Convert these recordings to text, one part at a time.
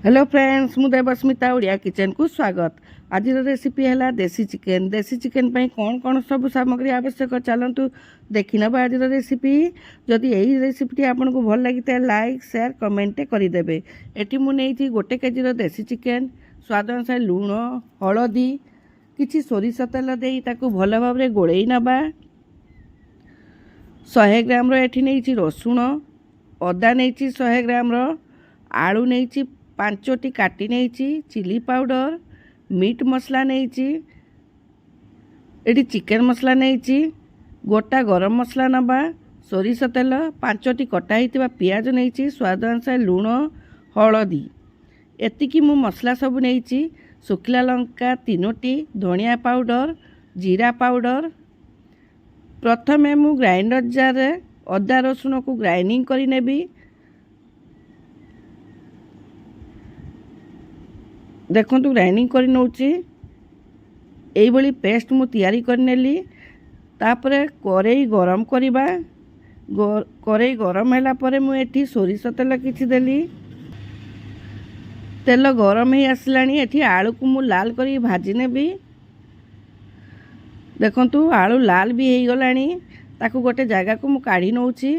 Hello friends मु Devasmita Odia kitchen को स्वागत। आज रेसिपी है देसी चिकेन। देसी चिकेन पे कौन कौन सब सामग्री आवश्यक चलतु देखी नब आज रेसिपी। जदि यही रेसिपी आपन को भल लगी लाइक शेयर कमेंट करदे। एटी मुझे गोटे केजी देसी चिकेन स्वाद अनुसार लुण हलदी किसी सोरिष तेल दे भल भाव गोड़े नवा। 100 ग्राम एठी नहीं रसुण अदा नहीं 100 ग्राम आलू नहीं 5टी काटी नहीं चिली पाउडर मीट मसला नहीं एटी चिकेन मसला नहीं गोटा गरम मसला नवा सोरिष तेल 5टी कटा होता पियाज नहीं स्वाद अनुसार लुण हलदी एतिकी मु मसला सब नहीं सुखिला लंका 3टी धनिया पाउडर जीरा पाउडर। प्रथमे मु ग्राइंडर जार अदा रसुण को ग्राइंडिंग करी नेबी। देखो ग्राइंडिंग कर नौची यही पेस्ट मु तैयारी करनेली। तापरे करेई गरम करिबा। करेई गरम हैला परे मु एठी सोरिष तेल किछि देली। तेल गरम ही आसलानी एठी आलू को मु लाल करी भाजी नेबी। देखंतु आलू लाल भी हो गलानी ताकू गोटे जगह को मु काढ़ी नौची।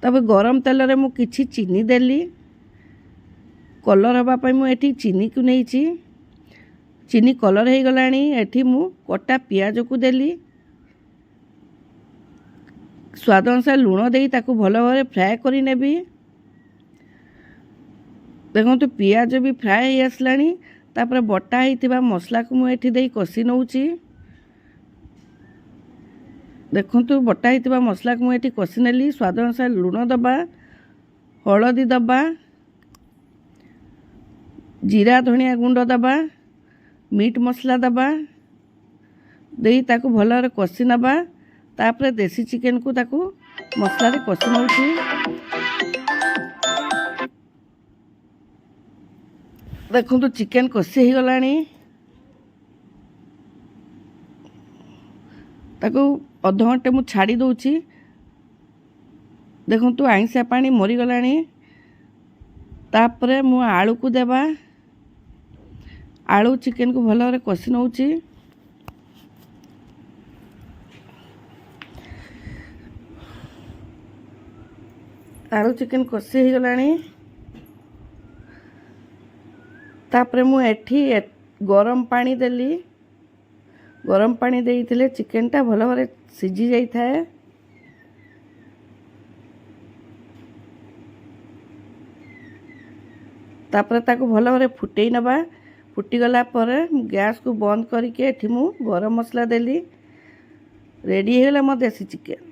तब गरम तेल रे मु किछि चीनी देली कलर हवापाई मुझे चीनी को नहीं चीनी कलर हो गलानी एठी मु कटा पियाज को देली स्वाद अनुसार लुण दे ताकू भल भाव फ्राए करी नेबी। देखो पियाज भी फ्राए हो आसलानी तापर बटा होइतिबा मसला को मुझे दे कषि नौची। देखो बटा होइतिबा मसला को मुझे कषि नेली स्वाद अनुसार लुण दबा हलदी दबा जीरा धनिया गुंड दबा मीट मसला दबा दे ताकू भल भाव कषि नबा। तापर देसी चिकेन को ताकू मसला रे कषि नौची। देखो चिकेन कषि हो गलानी ताकू अध घंटे मु छाड़ी दउची। देखो आइंसा पानी मरी गलानी। तापरे मु आलू को देबा आलू चिकेन को भल भाव कषि नौची। आलू चिकेन कषि हो गलानी। तापरे मु एठी गरम पानी देली। गरम पानी देइथिले चिकेन टा भल भाव सिझी जाई थाए। तापर ताको भल भाव फुटेई नबा। फुटीगला पर गैस को बंद करके एठी मु गरम मसला देली। रेडी हो गला मो देसी चिकेन।